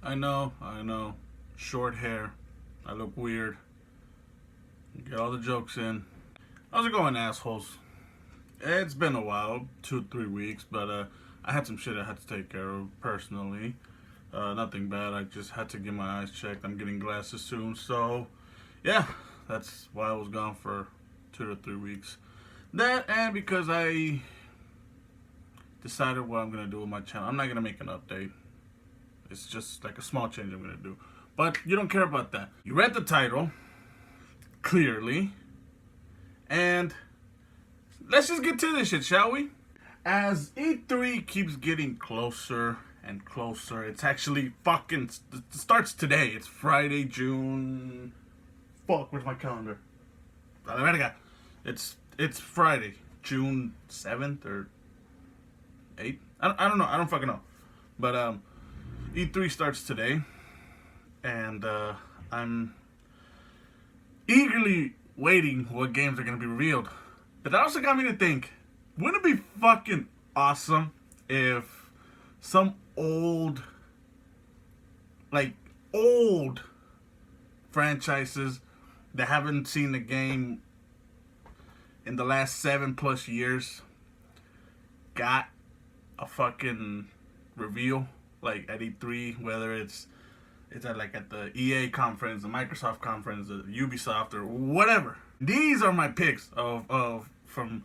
I know. Short hair. I look weird. Get all the jokes in. How's it going, assholes? It's been a while, 2-3 weeks, but I had some shit I had to take care of personally. Nothing bad. I just had to get my eyes checked. I'm getting glasses soon, so yeah, that's why I was gone for 2 to 3 weeks. That and because I decided what I'm gonna do with my channel. I'm not gonna make an update. It's just like a small change I'm gonna do. But you don't care about that. You read the title, clearly. And let's just get to this shit, shall we? As E3 keeps getting closer and closer, it's actually fucking starts today. It's Friday, June. Fuck, where's my calendar? It's Friday, June 7th or 8th. I don't know. I don't fucking know. But E3 starts today, and I'm eagerly waiting what games are gonna be revealed. But that also got me to think, wouldn't it be fucking awesome if some old franchises that haven't seen the game in the last 7+ years got a fucking reveal, like at E3, whether it's at the EA conference, the Microsoft conference, the Ubisoft, or whatever. These are my picks of from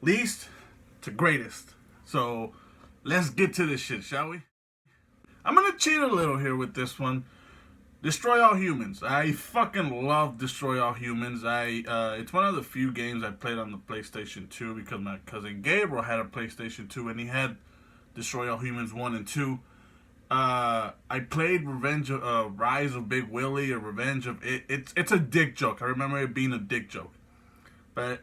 least to greatest. So let's get to this shit, shall we? I'm gonna cheat a little here with this one. Destroy All Humans. I fucking love Destroy All Humans. It's one of the few games I played on the PlayStation 2 because my cousin Gabriel had a PlayStation 2 and he had Destroy All Humans 1 and 2. I played Rise of Big Willie or Revenge of It. It's a dick joke. I remember it being a dick joke. But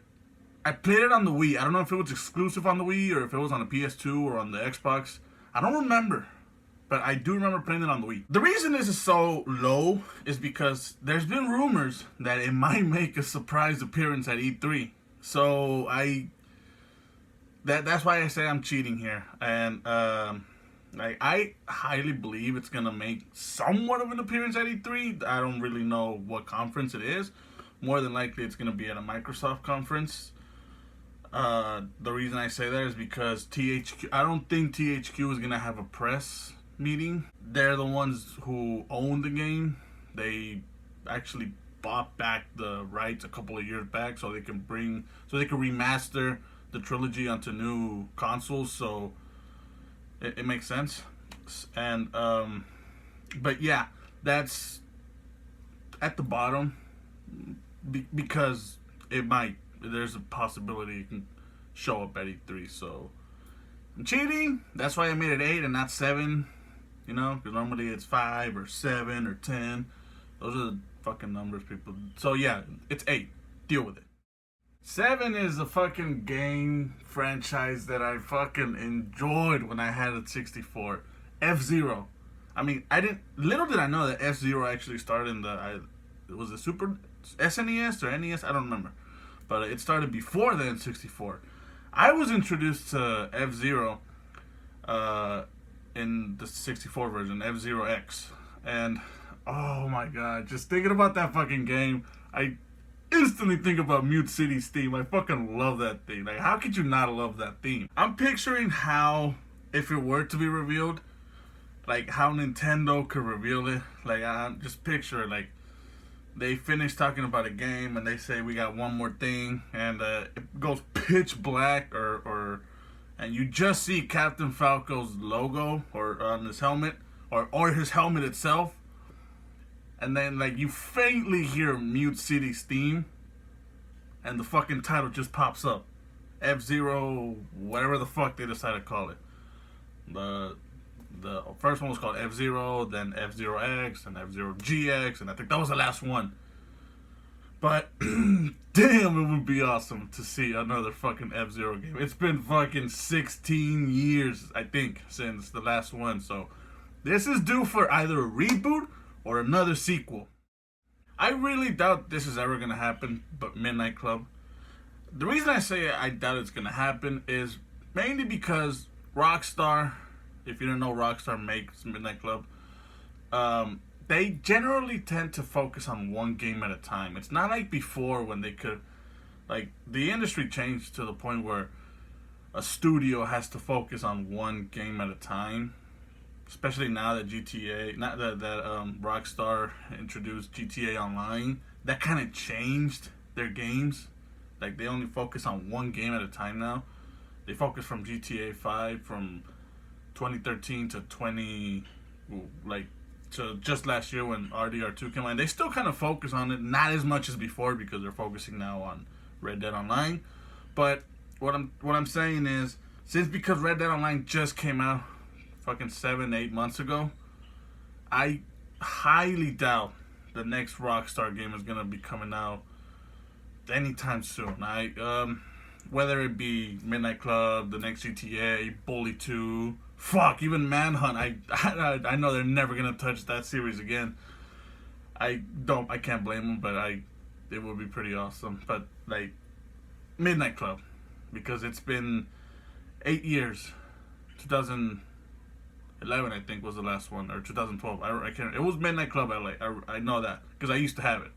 I played it on the Wii. I don't know if it was exclusive on the Wii or if it was on the PS2 or on the Xbox. I don't remember. But I do remember playing it on the Wii. The reason this is so low is because there's been rumors that it might make a surprise appearance at E3. So that's why I say I'm cheating here. And I highly believe it's gonna make somewhat of an appearance at E3. I don't really know what conference it is. More than likely, it's gonna be at a Microsoft conference. The reason I say that is because THQ. I don't think THQ is gonna have a press meeting. They're the ones who own the game. They actually bought back the rights a couple of years back, so they can remaster the trilogy onto new consoles. So it makes sense. And but yeah, that's at the bottom because there's a possibility it can show up at E3. So I'm cheating. That's why I made it 8 and not 7. You know, because normally it's 5 or 7 or 10. Those are the fucking numbers, people. So yeah, it's 8. Deal with it. 7 is a fucking game franchise that I fucking enjoyed when I had a 64. F.ZERO. I mean, little did I know that F.ZERO actually started in was it Super SNES or NES? I don't remember. But it started before the N64. I was introduced to F.ZERO in the 64 version, F.ZERO X. And oh my god, just thinking about that fucking game, I instantly think about Mute City's theme. I fucking love that theme. Like, how could you not love that theme? I'm picturing how, if it were to be revealed, like how Nintendo could reveal it. Like, I just picture it, like they finish talking about a game and they say we got one more thing, and it goes pitch black and you just see Captain Falco's logo or on his helmet or his helmet itself. And then, like, you faintly hear Mute City's theme, and the fucking title just pops up. F.ZERO, whatever the fuck they decide to call it. The first one was called F.ZERO, then F.ZERO X, and F.ZERO GX, and I think that was the last one. But, damn, it would be awesome to see another fucking F.ZERO game. It's been fucking 16 years, I think, since the last one, so this is due for either a reboot or another sequel. I really doubt this is ever gonna happen, but Midnight Club. The reason I say I doubt it's gonna happen is mainly because Rockstar, if you don't know, Rockstar makes Midnight Club. they generally tend to focus on one game at a time. It's not like before when they could, like, the industry changed to the point where a studio has to focus on one game at a time. Especially now that Rockstar introduced GTA Online, that kind of changed their games. Like, they only focus on one game at a time now. They focus from GTA 5 from 2013 to to just last year when RDR2 came out. They still kind of focus on it, not as much as before because they're focusing now on Red Dead Online. But what I'm saying is, because Red Dead Online just came out fucking 7-8 months ago, I highly doubt the next Rockstar game is gonna be coming out anytime soon. Whether it be Midnight Club, the next GTA, Bully 2, even Manhunt. I know they're never gonna touch that series again. I can't blame them, but it would be pretty awesome. But like Midnight Club, because it's been 8 years. 2011, I think, was the last one, or 2012. I can't. It was Midnight Club LA. I know that because I used to have it.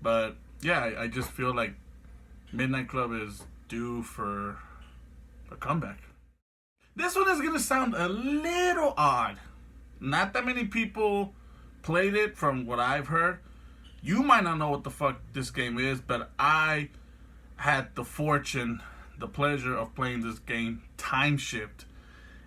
But yeah, I just feel like Midnight Club is due for a comeback. This one is gonna sound a little odd. Not that many people played it, from what I've heard. You might not know what the fuck this game is, but I had the pleasure of playing this game, Time Shift.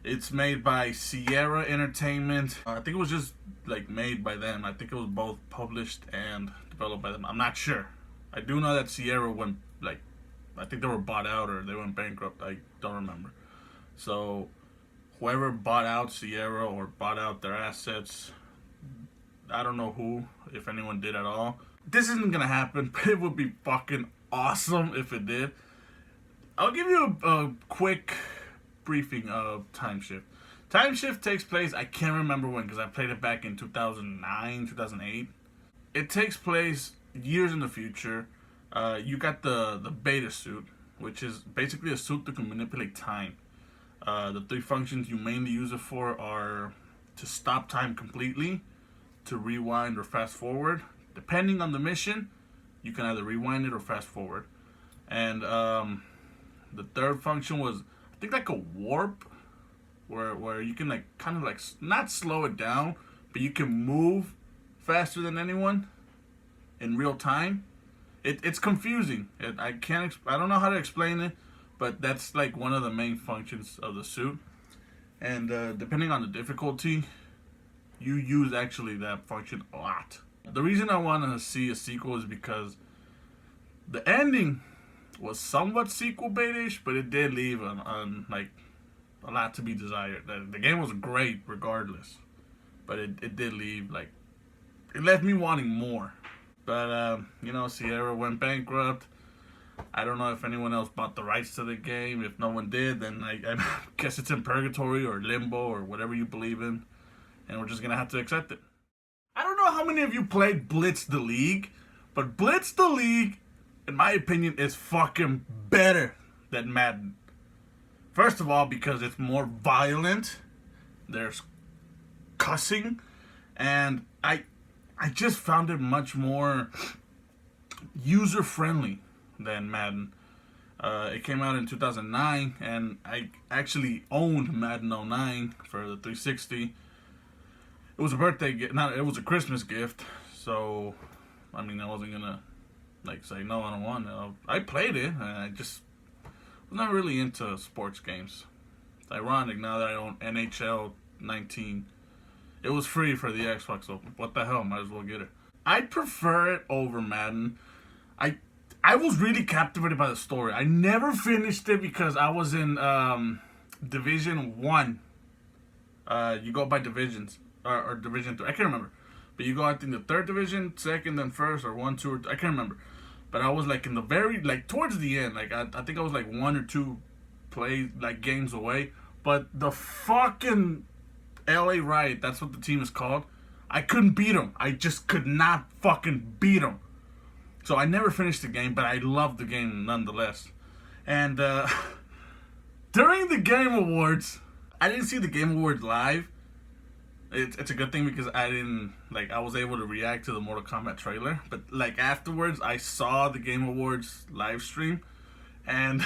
It's made by FZero Entertainment. I think it was just like made by them. I think it was both published and developed by them. I'm not sure. I do know that FZero went, like, I think they were bought out or they went bankrupt. I don't remember. So whoever bought out FZero or bought out their assets, I don't know who, if anyone did at all. This isn't gonna happen, but it would be fucking awesome if it did. I'll give you a quick briefing of Time Shift. Time Shift takes place, I can't remember when because I played it back in 2009, 2008. It takes place years in the future. You got the beta suit, which is basically a suit that can manipulate time. The three functions you mainly use it for are to stop time completely, to rewind or fast forward. Depending on the mission, you can either rewind it or fast forward. And the third function was, I think, like a warp, where you can like kind of like not slow it down, but you can move faster than anyone in real time. It's confusing. I don't know how to explain it, but that's like one of the main functions of the suit. And depending on the difficulty, you use actually that function a lot. The reason I want to see a sequel is because the ending was somewhat sequel baitish, but it did leave on like a lot to be desired. The game was great regardless, but it did leave, like, it left me wanting more. But FZero went bankrupt. I don't know if anyone else bought the rights to the game. If no one did, then I guess it's in purgatory or limbo or whatever you believe in, and we're just gonna have to accept it. I don't know how many of you played Blitz The League, but Blitz The League, in my opinion, is fucking better than Madden. First of all, because it's more violent. There's cussing, and I just found it much more user-friendly than Madden. It came out in 2009, and I actually owned Madden 09 for the 360. It was a birthday gift, it was a Christmas gift, so, I mean, I wasn't gonna, like, say, no, I don't want it. I played it, and I just was not really into sports games. It's ironic now that I own NHL 19. It was free for the Xbox, so what the hell, might as well get it. I prefer it over Madden. I was really captivated by the story. I never finished it because I was in Division 1. You go by divisions, or Division 3, I can't remember. But you go, I think, the 3rd division, 2nd, then 1st, or 1, 2, or I can't remember. But I was like in the very, like, towards the end. Like, I think I was like 1 or 2 games away. But the fucking LA Riot, that's what the team is called, I couldn't beat them. I just could not fucking beat them. So I never finished the game, but I loved the game nonetheless. And during the Game Awards, I didn't see the Game Awards live, it's a good thing because I didn't like I was able to react to the Mortal Kombat trailer, but like afterwards I saw the Game Awards live stream, and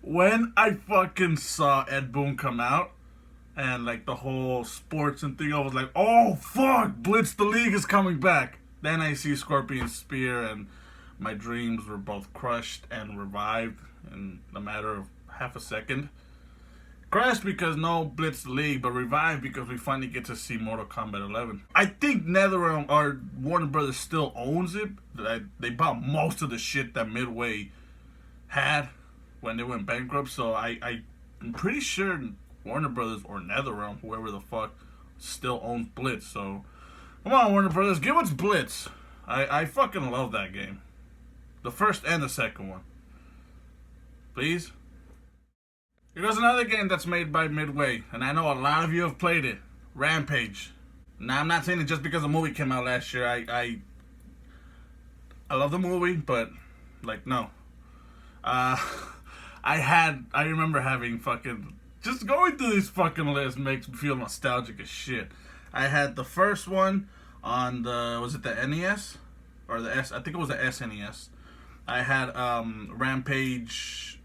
when I fucking saw Ed Boon come out and like the whole sports and thing, I was like, oh fuck, Blitz the League is coming back. Then I see Scorpion Spear, and my dreams were both crushed and revived in a matter of half a second. Crashed because no Blitz the League, but revived because we finally get to see Mortal Kombat 11. I think NetherRealm or Warner Brothers still owns it. They bought most of the shit that Midway had when they went bankrupt, so I'm pretty sure Warner Brothers or NetherRealm, whoever the fuck, still owns Blitz. So come on, Warner Brothers, give us Blitz. I fucking love that game. The first and the second one. Please? Here goes another game that's made by Midway, and I know a lot of you have played it. Rampage. Now, I'm not saying it just because the movie came out last year. I love the movie, but, like, no. I remember having fucking, just going through these fucking lists makes me feel nostalgic as shit. I had the first one on the, was it the NES? Or the I think it was the SNES. I had Rampage,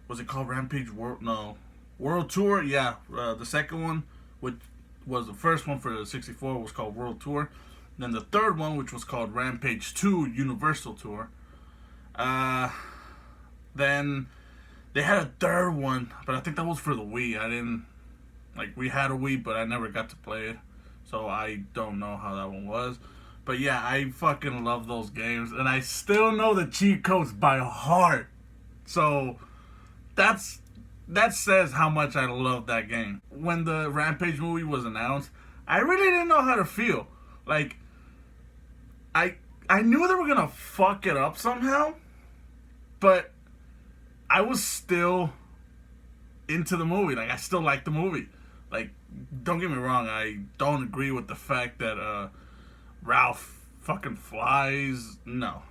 was it called Rampage World? No. World Tour? Yeah. The second one, which was the first one for the 64, was called World Tour. Then the third one, which was called Rampage 2 Universal Tour. Then they had a third one, but I think that was for the Wii. I didn't, like, we had a Wii, but I never got to play it. So I don't know how that one was. But yeah, I fucking love those games. And I still know the cheat codes by heart. So that says how much I love that game. When the Rampage movie was announced, I really didn't know how to feel. Like, I knew they were gonna fuck it up somehow, but I was still into the movie. Like, I still liked the movie. Like, don't get me wrong, I don't agree with the fact that Ralph fucking flies. No.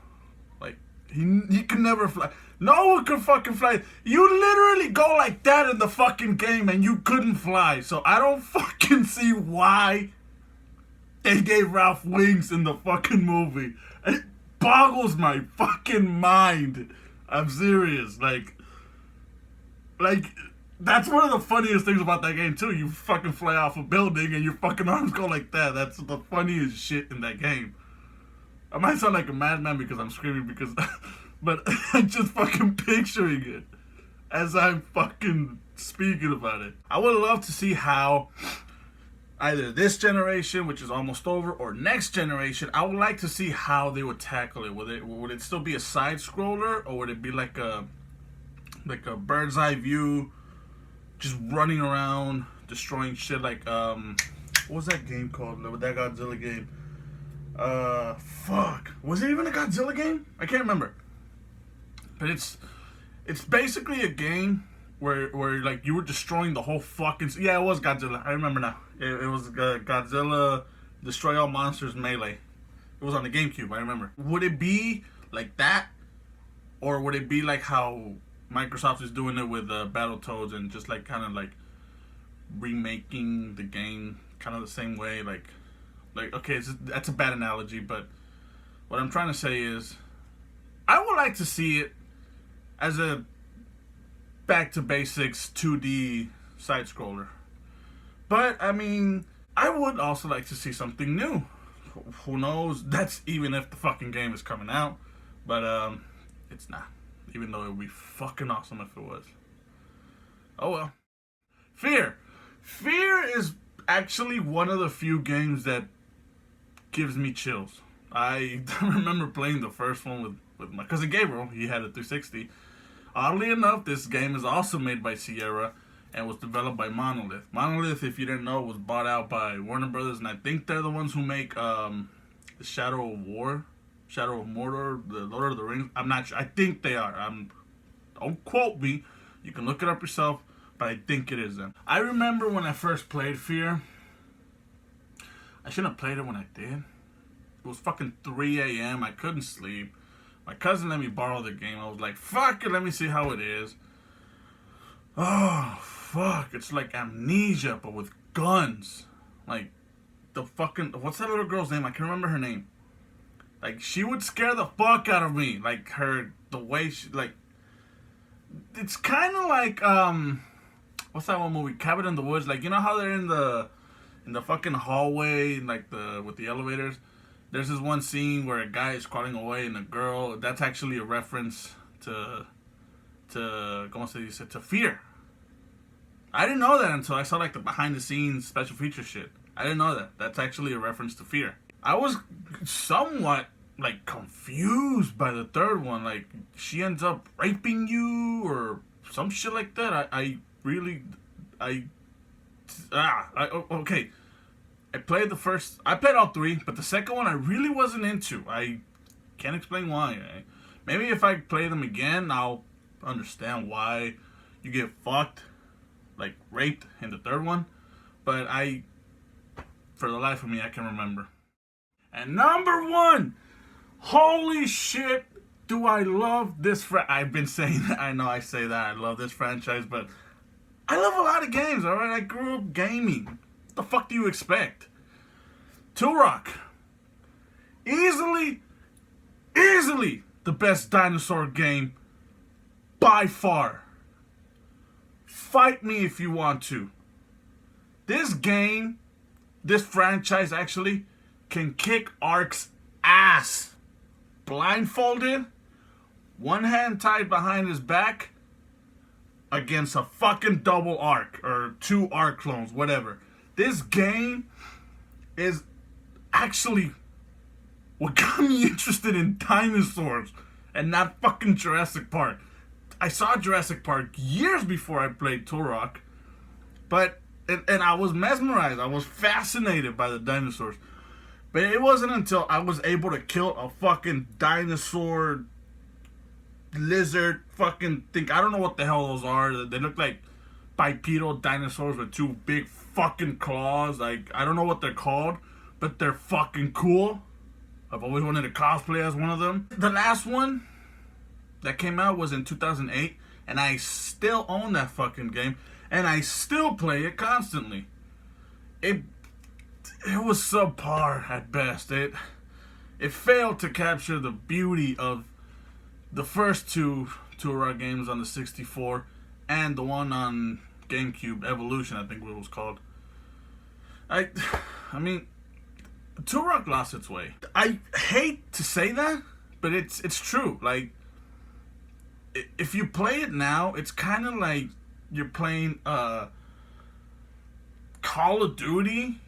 Like, he can never fly. No one could fucking fly. You literally go like that in the fucking game and you couldn't fly. So I don't fucking see why they gave Ralph wings in the fucking movie. It boggles my fucking mind. I'm serious. Like, that's one of the funniest things about that game too. You fucking fly off a building and your fucking arms go like that. That's the funniest shit in that game. I might sound like a madman because I'm screaming because, but I'm just fucking picturing it as I'm fucking speaking about it. I would love to see how either this generation, which is almost over, or next generation, I would like to see how they would tackle it. Would it still be a side scroller, or would it be like a bird's eye view, just running around destroying shit? Like what was that game called? That Godzilla game. Fuck. Was it even a Godzilla game? I can't remember. But it's basically a game where like you were destroying the whole fucking. Yeah, it was Godzilla. I remember now. It was Godzilla Destroy All Monsters Melee. It was on the GameCube. I remember. Would it be like that, or would it be like how Microsoft is doing it with Battletoads and just like kind of like remaking the game kind of the same way? Like okay, that's a bad analogy, but what I'm trying to say is I would like to see it as a back to basics 2D side scroller. But I mean, I would also like to see something new. Who knows? That's even if the fucking game is coming out. But it's not. Even though it would be fucking awesome if it was. Oh well. F.E.A.R. F.E.A.R is actually one of the few games that gives me chills. I remember playing the first one with my cousin Gabriel. He had a 360. Oddly enough, this game is also made by FZero and was developed by Monolith. Monolith, if you didn't know, was bought out by Warner Brothers, and I think they're the ones who make the Shadow of War, Shadow of Mordor, the Lord of the Rings. I'm not sure. I think they are. Don't quote me. You can look it up yourself, but I think it is them. I remember when I first played F.E.A.R. I shouldn't have played it when I did. It was fucking 3 a.m. I couldn't sleep. My cousin let me borrow the game. I was like, fuck it, let me see how it is. Oh, fuck. It's like Amnesia, but with guns. Like, the fucking, what's that little girl's name? I can't remember her name. Like, she would scare the fuck out of me. Like, the way she, like, it's kind of like, what's that one movie? Cabin in the Woods. Like, you know how they're in the fucking hallway, like, with the elevators? There's this one scene where a guy is crawling away and a girl, that's actually a reference to ¿cómo se dice? To F.E.A.R. I didn't know that until I saw, like, the behind-the-scenes special feature shit. I didn't know that. That's actually a reference to F.E.A.R. I was somewhat, like, confused by the third one. Like, she ends up raping you or some shit like that. Okay. I played all three, but the second one I really wasn't into. I can't explain why. Maybe if I play them again, I'll understand why you get fucked, like raped in the third one. But for the life of me, I can remember. And number one, holy shit, do I love this I've been saying that. I know I say that. I love this franchise, but I love a lot of games, alright? I grew up gaming. What the fuck do you expect? Turok. Easily the best dinosaur game by far. Fight me if you want to. This game, this franchise actually, can kick Ark's ass. Blindfolded, one hand tied behind his back, against a fucking double Ark, or two Ark clones, whatever. This game is actually what got me interested in dinosaurs and not fucking Jurassic Park. I saw Jurassic Park years before I played Turok, and I was mesmerized. I was fascinated by the dinosaurs. But it wasn't until I was able to kill a fucking dinosaur, lizard, fucking thing. I don't know what the hell those are. They look like bipedal dinosaurs with two big fucking claws. Like, I don't know what they're called, but they're fucking cool. I've always wanted to cosplay as one of them. The last one that came out was in 2008, and I still own that fucking game, and I still play it constantly. It was subpar at best. It failed to capture the beauty of the first two Turok games on the 64 and the one on GameCube, Evolution, I think what it was called. I mean, Turok lost its way. I hate to say that, but it's true. Like, if you play it now, it's kind of like you're playing Call of Duty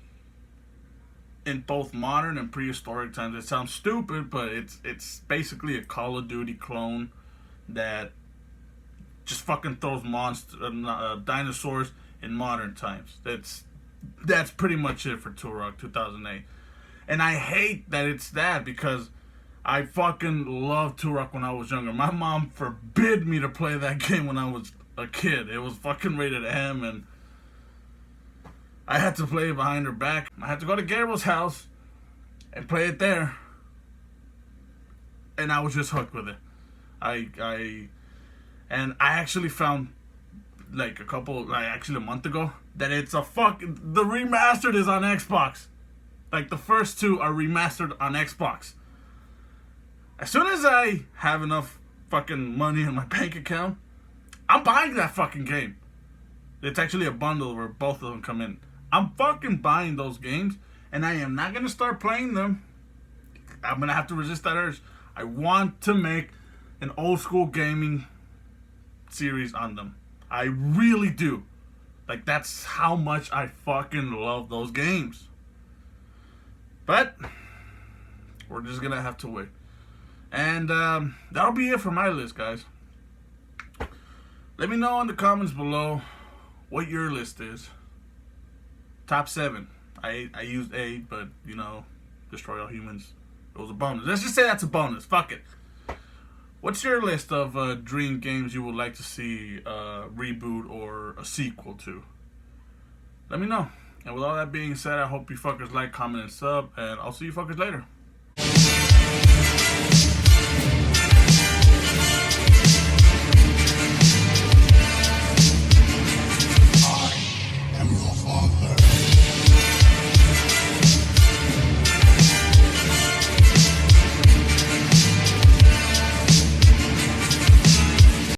in both modern and prehistoric times. It sounds stupid, but it's basically a Call of Duty clone that just fucking throws dinosaurs in modern times. That's pretty much it for Turok 2008. And I hate that it's that, because I fucking loved Turok when I was younger. My mom forbid me to play that game when I was a kid. It was fucking rated M, and I had to play it behind her back. I had to go to Gabriel's house and play it there. And I was just hooked with it. I actually found, like, a month ago, that it's the remastered is on Xbox. Like, the first two are remastered on Xbox. As soon as I have enough fucking money in my bank account, I'm buying that fucking game. It's actually a bundle where both of them come in. I'm fucking buying those games, and I am not going to start playing them. I'm going to have to resist that urge. I want to make an old school gaming series on them. I really do. Like, that's how much I fucking love those games. But we're just going to have to wait. And that'll be it for my list, guys. Let me know in the comments below what your list is. Top 7. I used 8, but, you know, Destroy All Humans, it was a bonus. Let's just say that's a bonus. Fuck it. What's your list of dream games you would like to see a reboot or a sequel to? Let me know. And with all that being said, I hope you fuckers like, comment, and sub, and I'll see you fuckers later.